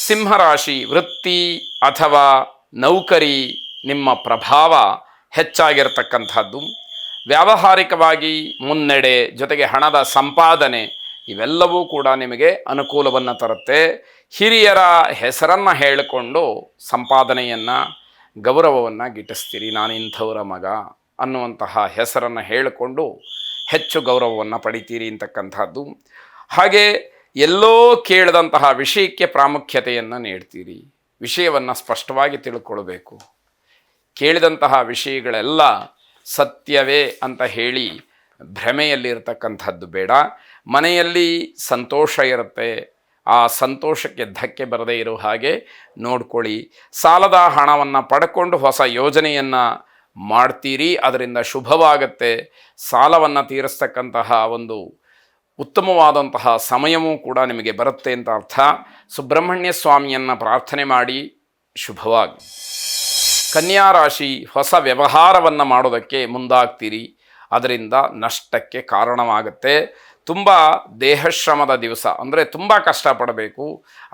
ಸಿಂಹರಾಶಿ ವೃತ್ತಿ ಅಥವಾ ನೌಕರಿ ನಿಮ್ಮ ಪ್ರಭಾವ ಹೆಚ್ಚಾಗಿರ್ತಕ್ಕಂಥದ್ದು. ವ್ಯಾವಹಾರಿಕವಾಗಿ ಮುನ್ನಡೆ, ಜೊತೆಗೆ ಹಣದ ಸಂಪಾದನೆ ಇವೆಲ್ಲವೂ ಕೂಡ ನಿಮಗೆ ಅನುಕೂಲವನ್ನು ತರುತ್ತೆ. ಹಿರಿಯರ ಹೆಸರನ್ನು ಹೇಳಿಕೊಂಡು ಸಂಪಾದನೆಯನ್ನು, ಗೌರವವನ್ನು ಗಿಟ್ಟಿಸ್ತೀರಿ. ನಾನು ಇಂಥವರ ಮಗ ಅನ್ನುವಂತಹ ಹೆಸರನ್ನು ಹೇಳಿಕೊಂಡು ಹೆಚ್ಚು ಗೌರವವನ್ನು ಪಡಿತೀರಿ ಅಂತಕ್ಕಂಥದ್ದು. ಹಾಗೆ ಎಲ್ಲೋ ಕೇಳಿದಂತಹ ವಿಷಯಕ್ಕೆ ಪ್ರಾಮುಖ್ಯತೆಯನ್ನು ನೀಡ್ತೀರಿ. ವಿಷಯವನ್ನು ಸ್ಪಷ್ಟವಾಗಿ ತಿಳ್ಕೊಳ್ಬೇಕು. ಕೇಳಿದಂತಹ ವಿಷಯಗಳೆಲ್ಲ ಸತ್ಯವೇ ಅಂತ ಹೇಳಿ ಭ್ರಮೆಯಲ್ಲಿರ್ತಕ್ಕಂಥದ್ದು ಬೇಡ. ಮನೆಯಲ್ಲಿ ಸಂತೋಷ ಇರುತ್ತೆ, ಆ ಸಂತೋಷಕ್ಕೆ ಧಕ್ಕೆ ಬರದೇ ಇರೋ ಹಾಗೆ ನೋಡ್ಕೊಳ್ಳಿ. ಸಾಲದ ಹಣವನ್ನು ಪಡ್ಕೊಂಡು ಹೊಸ ಯೋಜನೆಯನ್ನು ಮಾಡ್ತೀರಿ, ಅದರಿಂದ ಶುಭವಾಗತ್ತೆ. ಸಾಲವನ್ನು ತೀರಿಸ್ತಕ್ಕಂತಹ ಒಂದು ಉತ್ತಮವಾದಂತಹ ಸಮಯವೂ ಕೂಡ ನಿಮಗೆ ಬರುತ್ತೆ ಅಂತ ಅರ್ಥ. ಸುಬ್ರಹ್ಮಣ್ಯ ಸ್ವಾಮಿಯನ್ನು ಪ್ರಾರ್ಥನೆ ಮಾಡಿ ಶುಭವಾಗಿ. ಕನ್ಯಾ ರಾಶಿ ಹೊಸ ವ್ಯವಹಾರವನ್ನು ಮಾಡೋದಕ್ಕೆ ಮುಂದಾಗ್ತೀರಿ, ಅದರಿಂದ ನಷ್ಟಕ್ಕೆ ಕಾರಣವಾಗುತ್ತೆ. ತುಂಬ ದೇಹಶ್ರಮದ ದಿವಸ, ಅಂದರೆ ತುಂಬ ಕಷ್ಟಪಡಬೇಕು.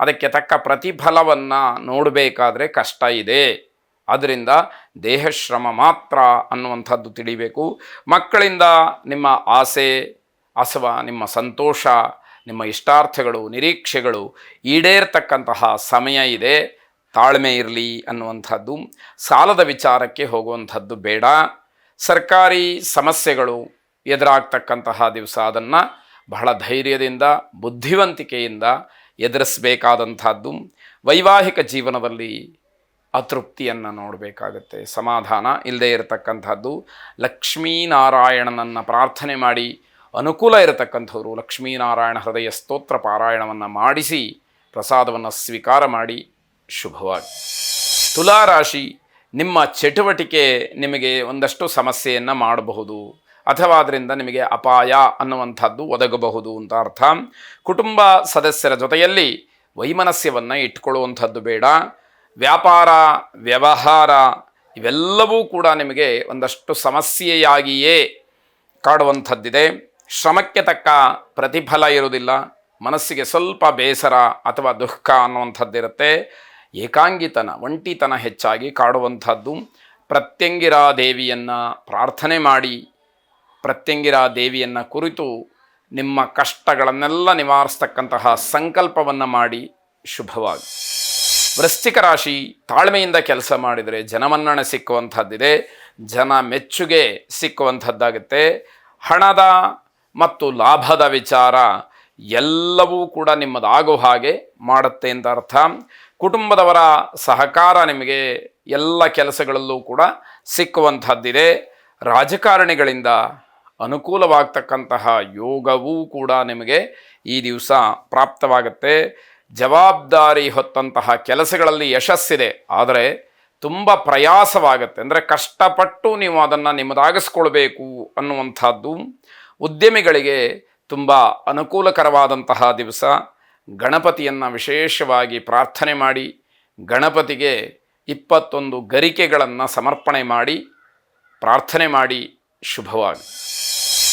ಅದಕ್ಕೆ ತಕ್ಕ ಪ್ರತಿಫಲವನ್ನು ನೋಡಬೇಕಾದ್ರೆ ಕಷ್ಟ ಇದೆ. ಅದರಿಂದ ದೇಹಶ್ರಮ ಮಾತ್ರ ಅನ್ನುವಂಥದ್ದು ತಿಳಿಬೇಕು. ಮಕ್ಕಳಿಂದ ನಿಮ್ಮ ಆಸೆ ಅಥವಾ ನಿಮ್ಮ ಸಂತೋಷ, ನಿಮ್ಮ ಇಷ್ಟಾರ್ಥಗಳು, ನಿರೀಕ್ಷೆಗಳು ಈಡೇರ್ತಕ್ಕಂತಹ ಸಮಯ ಇದೆ. ತಾಳ್ಮೆ ಇರಲಿ ಅನ್ನುವಂಥದ್ದು. ಸಾಲದ ವಿಚಾರಕ್ಕೆ ಹೋಗುವಂಥದ್ದು ಬೇಡ. ಸರ್ಕಾರಿ ಸಮಸ್ಯೆಗಳು ಎದುರಾಗ್ತಕ್ಕಂತಹ ದಿವಸ, ಅದನ್ನು ಬಹಳ ಧೈರ್ಯದಿಂದ, ಬುದ್ಧಿವಂತಿಕೆಯಿಂದ ಎದುರಿಸಬೇಕಾದಂಥದ್ದು. ವೈವಾಹಿಕ ಜೀವನದಲ್ಲಿ ಅತೃಪ್ತಿಯನ್ನು ನೋಡಬೇಕಾಗತ್ತೆ, ಸಮಾಧಾನ ಇಲ್ಲದೇ ಇರತಕ್ಕಂಥದ್ದು. ಲಕ್ಷ್ಮೀನಾರಾಯಣನನ್ನು ಪ್ರಾರ್ಥನೆ ಮಾಡಿ ಅನುಕೂಲ ಇರತಕ್ಕಂಥವ್ರು ಲಕ್ಷ್ಮೀನಾರಾಯಣ ಹೃದಯ ಸ್ತೋತ್ರ ಪಾರಾಯಣವನ್ನು ಮಾಡಿಸಿ ಪ್ರಸಾದವನ್ನು ಸ್ವೀಕಾರ ಮಾಡಿ ಶುಭವಾಗಿ. ತುಲಾರಾಶಿ ನಿಮ್ಮ ಚಟುವಟಿಕೆ ನಿಮಗೆ ಒಂದಷ್ಟು ಸಮಸ್ಯೆಯನ್ನು ಮಾಡಬಹುದು, ಅಥವಾ ಅದರಿಂದ ನಿಮಗೆ ಅಪಾಯ ಅನ್ನುವಂಥದ್ದು ಒದಗಬಹುದು ಅಂತ ಅರ್ಥ. ಕುಟುಂಬ ಸದಸ್ಯರ ಜೊತೆಯಲ್ಲಿ ವೈಮನಸ್ಯವನ್ನು ಇಟ್ಕೊಳ್ಳುವಂಥದ್ದು ಬೇಡ. ವ್ಯಾಪಾರ ವ್ಯವಹಾರ ಇವೆಲ್ಲವೂ ಕೂಡ ನಿಮಗೆ ಒಂದಷ್ಟು ಸಮಸ್ಯೆಯಾಗಿಯೇ ಕಾಡುವಂಥದ್ದಿದೆ. ಶ್ರಮಕ್ಕೆ ತಕ್ಕ ಪ್ರತಿಫಲ ಇರುವುದಿಲ್ಲ. ಮನಸ್ಸಿಗೆ ಸ್ವಲ್ಪ ಬೇಸರ ಅಥವಾ ದುಃಖ ಅನ್ನುವಂಥದ್ದಿರುತ್ತೆ. ಏಕಾಂಗಿತನ, ಒಂಟಿತನ ಹೆಚ್ಚಾಗಿ ಕಾಡುವಂಥದ್ದು. ಪ್ರತ್ಯಂಗಿರಾ ದೇವಿಯನ್ನು ಪ್ರಾರ್ಥನೆ ಮಾಡಿ, ಪ್ರತ್ಯಂಗಿರಾ ದೇವಿಯನ್ನು ಕುರಿತು ನಿಮ್ಮ ಕಷ್ಟಗಳನ್ನೆಲ್ಲ ನಿವಾರಿಸ್ತಕ್ಕಂತಹ ಸಂಕಲ್ಪವನ್ನು ಮಾಡಿ ಶುಭವಾಗಿ. ವೃಶ್ಚಿಕ ರಾಶಿ ತಾಳ್ಮೆಯಿಂದ ಕೆಲಸ ಮಾಡಿದರೆ ಜನಮನ್ನಣೆ ಸಿಕ್ಕುವಂಥದ್ದಿದೆ, ಜನ ಮೆಚ್ಚುಗೆ ಸಿಕ್ಕುವಂಥದ್ದಾಗುತ್ತೆ. ಹಣದ ಮತ್ತು ಲಾಭದ ವಿಚಾರ ಎಲ್ಲವೂ ಕೂಡ ನಿಮ್ಮದಾಗೋ ಹಾಗೆ ಮಾಡುತ್ತೆ ಅಂತ ಅರ್ಥ. ಕುಟುಂಬದವರ ಸಹಕಾರ ನಿಮಗೆ ಎಲ್ಲ ಕೆಲಸಗಳಲ್ಲೂ ಕೂಡ ಸಿಕ್ಕುವಂಥದ್ದಿದೆ. ರಾಜಕಾರಣಿಗಳಿಂದ ಅನುಕೂಲವಾಗ್ತಕ್ಕಂತಹ ಯೋಗವೂ ಕೂಡ ನಿಮಗೆ ಈ ದಿವಸ ಪ್ರಾಪ್ತವಾಗುತ್ತೆ. ಜವಾಬ್ದಾರಿ ಹೊತ್ತಂತಹ ಕೆಲಸಗಳಲ್ಲಿ ಯಶಸ್ಸಿದೆ, ಆದರೆ ತುಂಬ ಪ್ರಯಾಸವಾಗುತ್ತೆ. ಅಂದರೆ ಕಷ್ಟಪಟ್ಟು ನೀವು ಅದನ್ನು ನಿಮ್ಮದಾಗಿಸ್ಕೊಳ್ಬೇಕು ಅನ್ನುವಂಥದ್ದು. ಉದ್ಯಮಿಗಳಿಗೆ ತುಂಬ ಅನುಕೂಲಕರವಾದಂತಹ ದಿವಸ. ಗಣಪತಿಯನ್ನು ವಿಶೇಷವಾಗಿ ಪ್ರಾರ್ಥನೆ ಮಾಡಿ, ಗಣಪತಿಗೆ 21 ಗರಿಕೆಗಳನ್ನು ಸಮರ್ಪಣೆ ಮಾಡಿ ಪ್ರಾರ್ಥನೆ ಮಾಡಿ ಶುಭವಾಗಿ.